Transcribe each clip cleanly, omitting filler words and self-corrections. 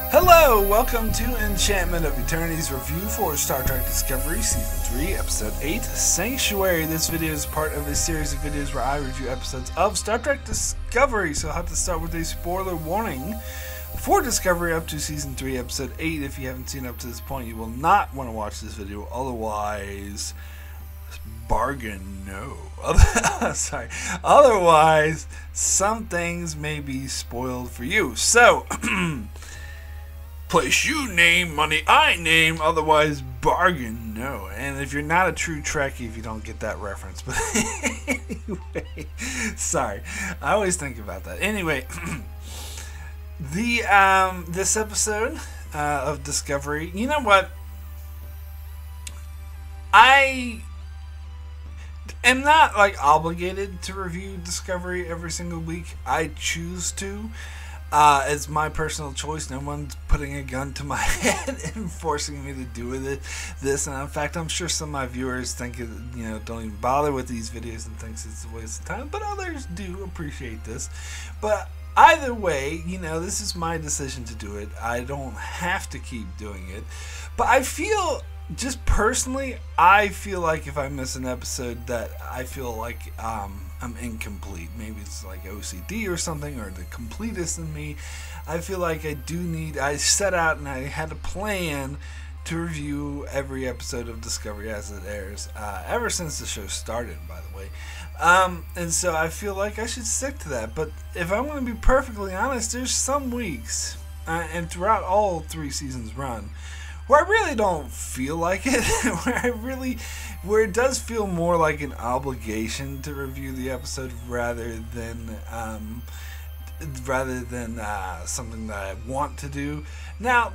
Hello, welcome to Enchantment of Eternity's review for Star Trek Discovery Season 3, Episode 8, Sanctuary. This video is part of a series of videos where I review episodes of Star Trek Discovery, so I'll have to start with a spoiler warning for Discovery up to Season 3, Episode 8. If you haven't seen up to this point, you will not want to watch this video, otherwise... bargain no. Sorry. Otherwise, some things may be spoiled for you. So... place you name, money I name, otherwise bargain no. And if you're not a true Trekkie, if you don't get that reference. But anyway, sorry. I always think about that. Anyway, this episode of Discovery, you know what? I am not like obligated to review Discovery every single week. I choose to. It's my personal choice. No one's putting a gun to my head and forcing me to do with it. And in fact, I'm sure some of my viewers think it, don't even bother with these videos and thinks it's a waste of time. But others do appreciate this. But either way, this is my decision to do it. I don't have to keep doing it. But I feel, just personally, I feel like if I miss an episode that I feel like I'm incomplete. Maybe it's like OCD or something, or the completist in me. I feel like I set out and I had a plan to review every episode of Discovery as it airs, ever since the show started, by the way. And so I feel like I should stick to that. But if I'm going to be perfectly honest, there's some weeks, and throughout all 3 seasons run, where I really don't feel like it, where it does feel more like an obligation to review the episode rather than something that I want to do. Now,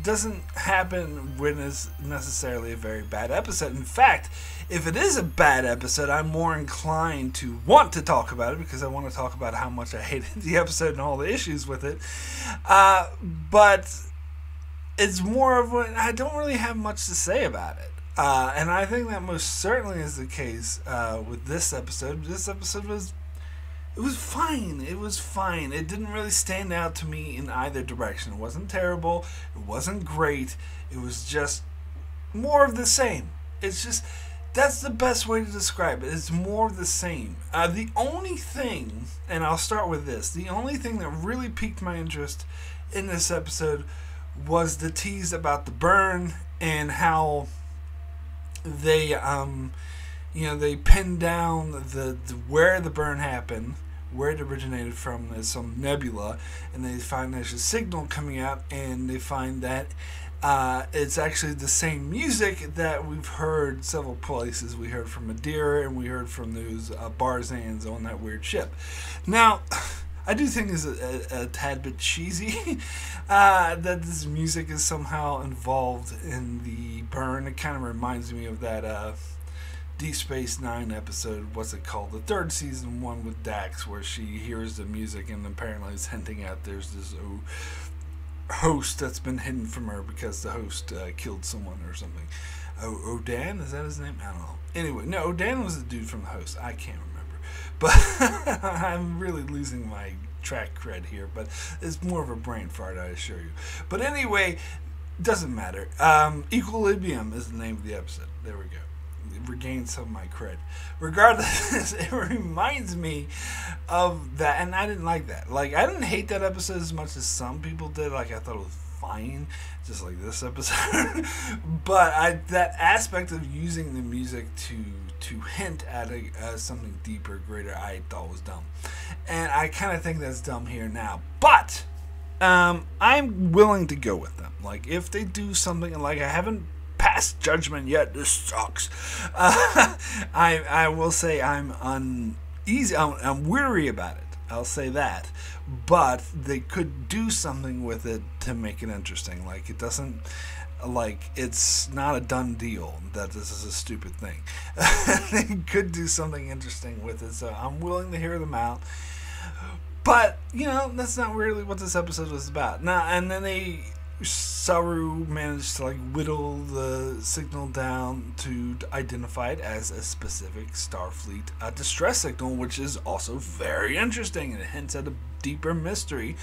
doesn't happen when it's necessarily a very bad episode. In fact, if it is a bad episode, I'm more inclined to want to talk about it because I want to talk about how much I hated the episode and all the issues with it. But it's more of what I don't really have much to say about it. And I think that most certainly is the case with this episode. This episode was fine. It was fine. It didn't really stand out to me in either direction. It wasn't terrible. It wasn't great. It was just more of the same. It's just, that's the best way to describe it. It's more of the same. The only thing, and I'll start with this, the only thing that really piqued my interest in this episode was the tease about the burn and how they they pinned down the where the burn happened, where it originated from. There's some nebula, and they find there's a signal coming out, and they find that it's actually the same music that we've heard several places. We heard from Madeira, and we heard from those Barzans on that weird ship. Now, I do think it's a tad bit cheesy that this music is somehow involved in the burn. It kind of reminds me of that Deep Space Nine episode, what's it called? The 3rd season one with Dax, where she hears the music and apparently is hinting at there's this host that's been hidden from her because the host killed someone or something. Odan? Is that his name? I don't know. Anyway, no, Odan was the dude from the host. I can't remember. But I'm really losing my track cred here, but it's more of a brain fart, I assure you. But anyway, doesn't matter. Equilibrium is the name of the episode. There we go. It regained some of my cred. Regardless, it reminds me of that, and I didn't like that. Like, I didn't hate that episode as much as some people did. Like, I thought it was fine, just like this episode. But that aspect of using the music to hint at something deeper, greater, I thought was dumb. And I kind of think that's dumb here now. But I'm willing to go with them. Like, if they do something, like, I haven't passed judgment yet, this sucks. I will say I'm uneasy. I'm weary about it. I'll say that. But they could do something with it to make it interesting. Like, it doesn't... Like, it's not a done deal that this is a stupid thing. They could do something interesting with it, so I'm willing to hear them out. But, that's not really what this episode was about. Now, and then they Saru managed to like whittle the signal down to identify it as a specific Starfleet distress signal, which is also very interesting and hints at a deeper mystery.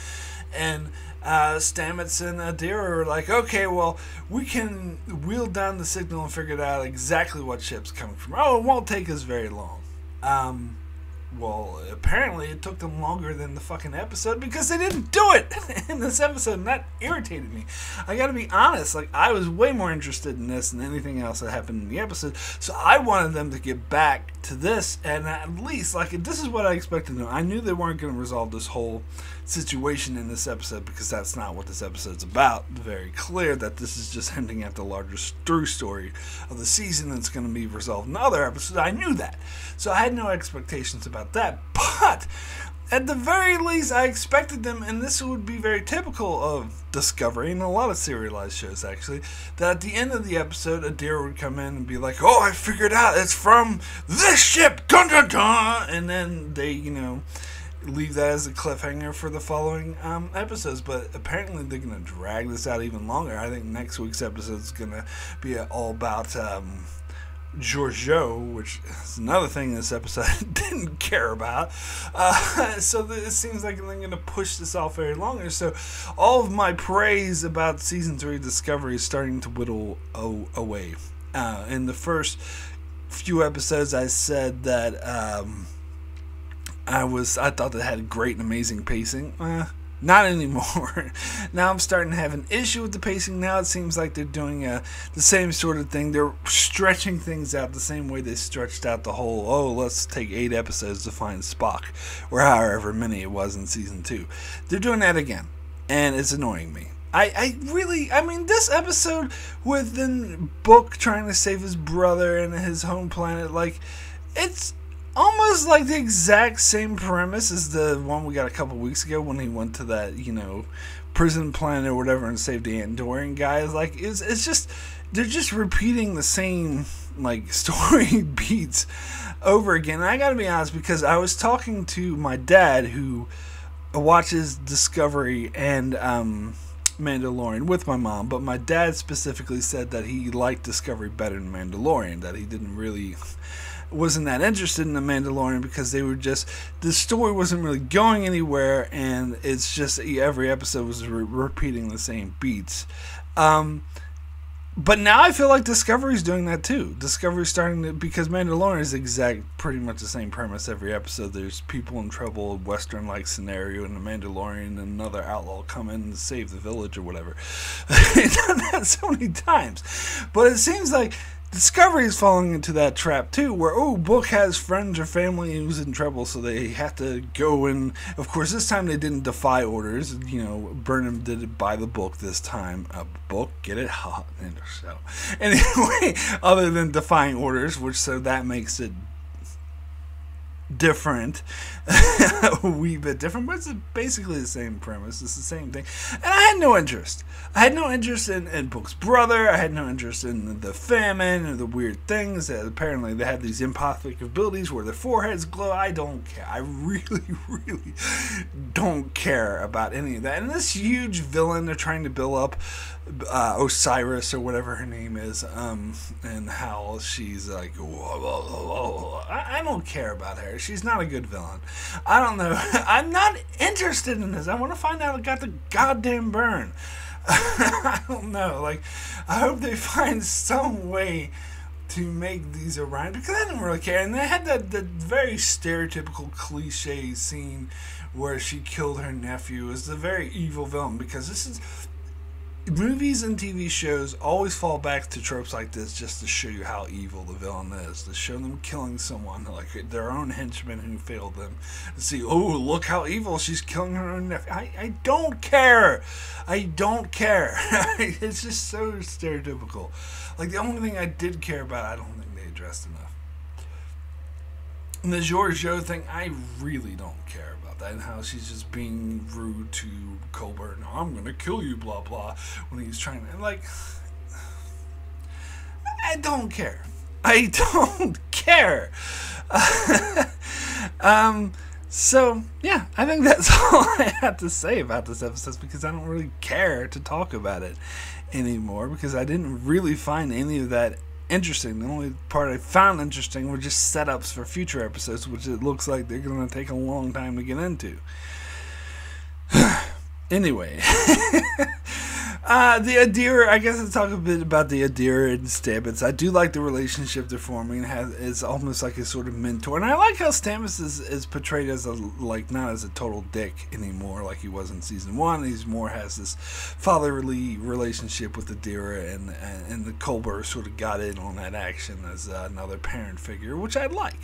And Stamets and Adira are like, okay, well, we can wheel down the signal and figure out exactly what ship's coming from. Oh, it won't take us very long. Well, apparently it took them longer than the fucking episode because they didn't do it in this episode, and that irritated me. I gotta be honest, like, I was way more interested in this than anything else that happened in the episode, so I wanted them to get back to this, and at least, like, this is what I expected them. I knew they weren't going to resolve this whole situation in this episode because that's not what this episode's about. Very clear that this is just hinting at the larger through story of the season that's going to be resolved in other episodes. I knew that, so I had no expectations about that, but at the very least I expected them, and this would be very typical of Discovery and a lot of serialized shows actually, that at the end of the episode Adira would come in and be like, oh, I figured out it's from this ship, dun dun dun, and then they, you know, leave that as a cliffhanger for the following episodes. But apparently they're going to drag this out even longer. I think next week's episode is going to be all about Georgiou, which is another thing this episode I didn't care about. So it seems like they're going to push this off very longer. So all of my praise about Season 3 Discovery is starting to whittle away. In the first few episodes I said that I thought they had great and amazing pacing. Not anymore. Now I'm starting to have an issue with the pacing. Now it seems like they're doing the same sort of thing. They're stretching things out the same way they stretched out the whole, oh, let's take 8 episodes to find Spock, or however many it was in Season 2. They're doing that again, and it's annoying me. I mean, this episode with the Book trying to save his brother and his home planet, like, it's almost like the exact same premise as the one we got a couple weeks ago when he went to that, you know, prison planet or whatever and saved the Andorian guys. Like, it's just, they're just repeating the same, like, story beats over again. And I gotta be honest, because I was talking to my dad who watches Discovery and Mandalorian with my mom, but my dad specifically said that he liked Discovery better than Mandalorian, that he wasn't that interested in the Mandalorian because they were just, the story wasn't really going anywhere, and it's just every episode was repeating the same beats. But now I feel like Discovery's doing that too. Discovery's starting to, because Mandalorian is pretty much the same premise every episode. There's people in trouble, Western-like scenario, and the Mandalorian and another outlaw come in and save the village or whatever. I've done that so many times. But it seems like Discovery is falling into that trap too, where, oh, Book has friends or family who's in trouble, so they have to go and, of course, this time they didn't defy orders. You know, Burnham did it by the book this time. Book, get it hot, and so. Anyway, other than defying orders, so that makes it different, a wee bit different, but it's basically the same premise. It's the same thing, and I had no interest. I had no interest in Book's brother. I had no interest in the famine or the weird things that apparently they have these empathic abilities where their foreheads glow. I don't care. I really, really don't care about any of that. And this huge villain they're trying to build up, Osiris or whatever her name is, and how she's like, whoa, whoa, whoa. I don't care about her. She's not a good villain. I don't know. I'm not interested in this. I want to find out who got the goddamn burn. I don't know. Like, I hope they find some way to make these Orion, because I didn't really care. And they had that very stereotypical cliche scene where she killed her nephew as the very evil villain, because this is, movies and TV shows always fall back to tropes like this just to show you how evil the villain is, to show them killing someone, like their own henchman who failed them, to see, oh, look how evil, she's killing her own nephew. I don't care. I don't care. It's just so stereotypical. Like, the only thing I did care about, I don't think they addressed enough. And the Georgiou thing, I really don't care about that, and how she's just being rude to Colbert. No, I'm gonna kill you, blah blah, when he's trying to, like, I don't care. I don't care. So, yeah, I think that's all I have to say about this episode because I don't really care to talk about it anymore because I didn't really find any of that interesting. The only part I found interesting were just setups for future episodes, which it looks like they're going to take a long time to get into. Anyway, the Adira, I guess I'll talk a bit about the Adira and Stamets. I do like the relationship they're forming. It's almost like a sort of mentor. And I like how Stamets is portrayed as not as a total dick anymore like he was in season 1. He's more has this fatherly relationship with Adira, and the Culber sort of got in on that action as another parent figure, which I like.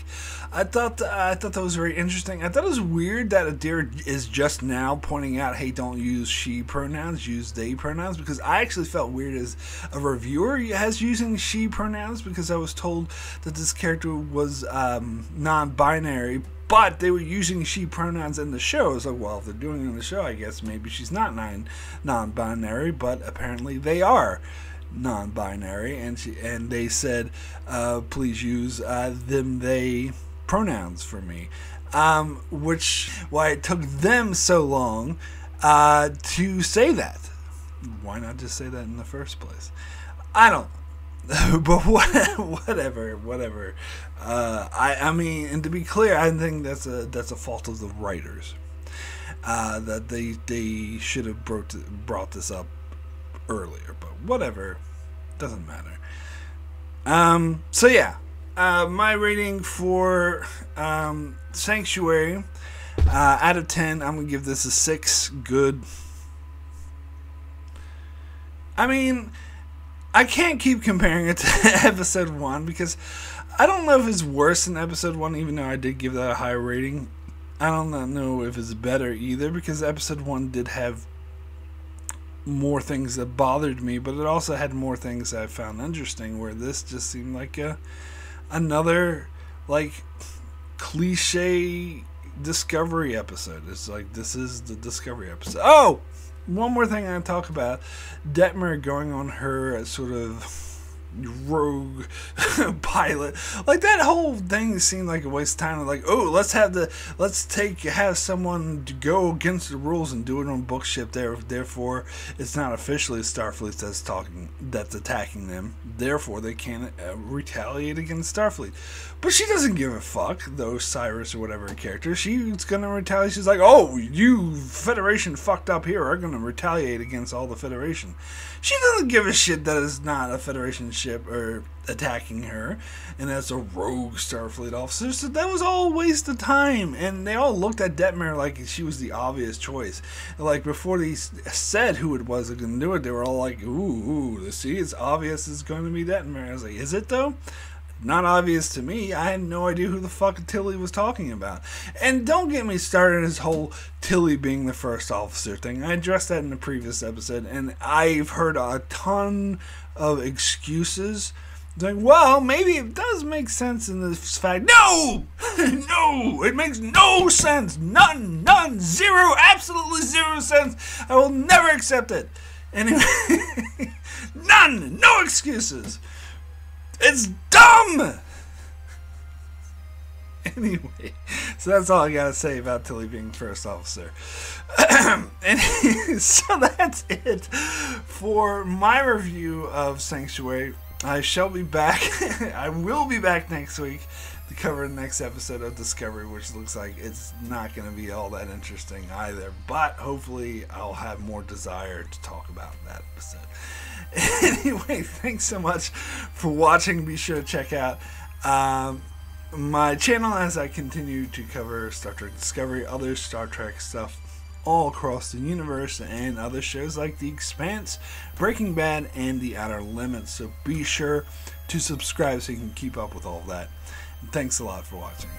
I thought that was very interesting. I thought it was weird that Adira is just now pointing out, hey, don't use she pronouns, use they pronouns, because I actually felt weird as a reviewer as using she pronouns because I was told that this character was non-binary, but they were using she pronouns in the show. I was like, well, if they're doing it in the show, I guess maybe she's not non-binary, but apparently they are non-binary, and they said, please use them, they pronouns for me, why it took them so long to say that. Why not just say that in the first place? I don't know. But whatever. I mean, and to be clear, I think that's a fault of the writers. That they should have brought this up earlier. But whatever, doesn't matter. So yeah, my rating for Sanctuary out of 10, I'm gonna give this a 6. Good. I mean, I can't keep comparing it to episode 1 because I don't know if it's worse than episode 1, even though I did give that a higher rating. I don't know if it's better either because episode 1 did have more things that bothered me, but it also had more things that I found interesting, where this just seemed like another cliche Discovery episode. It's like, this is the Discovery episode. Oh! One more thing I talk about, Detmer going on her sort of rogue pilot. Like, that whole thing seemed like a waste of time. Like, oh, let's have someone to go against the rules and do it on bookship. Therefore, it's not officially Starfleet that's attacking them. Therefore, they can't retaliate against Starfleet. But she doesn't give a fuck, though, Cyrus or whatever character. She's gonna retaliate. She's like, oh, you Federation fucked up here are gonna retaliate against all the Federation. She doesn't give a shit that it's not a Federation ship or attacking her, and that's a rogue Starfleet officer. So that was all a waste of time. And they all looked at Detmer like she was the obvious choice. Like, before they said who it was that going to do it, they were all like, ooh, see, it's obvious it's going to be Detmer. I was like, is it though? Not obvious to me. I had no idea who the fuck Tilly was talking about. And don't get me started on this whole Tilly being the first officer thing. I addressed that in the previous episode, and I've heard a ton of excuses. Like, well, maybe it does make sense in this fact. No! No! It makes no sense! None! Zero! Absolutely zero sense! I will never accept it! Anyway, none! No excuses! It's dumb! Anyway, so that's all I gotta say about Tilly being first officer. And so that's it for my review of Sanctuary. I shall be back. I will be back next week to cover the next episode of Discovery, which looks like it's not going to be all that interesting either. But hopefully I'll have more desire to talk about that episode. Anyway, thanks so much for watching. Be sure to check out my channel as I continue to cover Star Trek Discovery, other Star Trek stuff all across the universe, and other shows like The Expanse, Breaking Bad, and The Outer Limits. So be sure to subscribe so you can keep up with all of that. And thanks a lot for watching.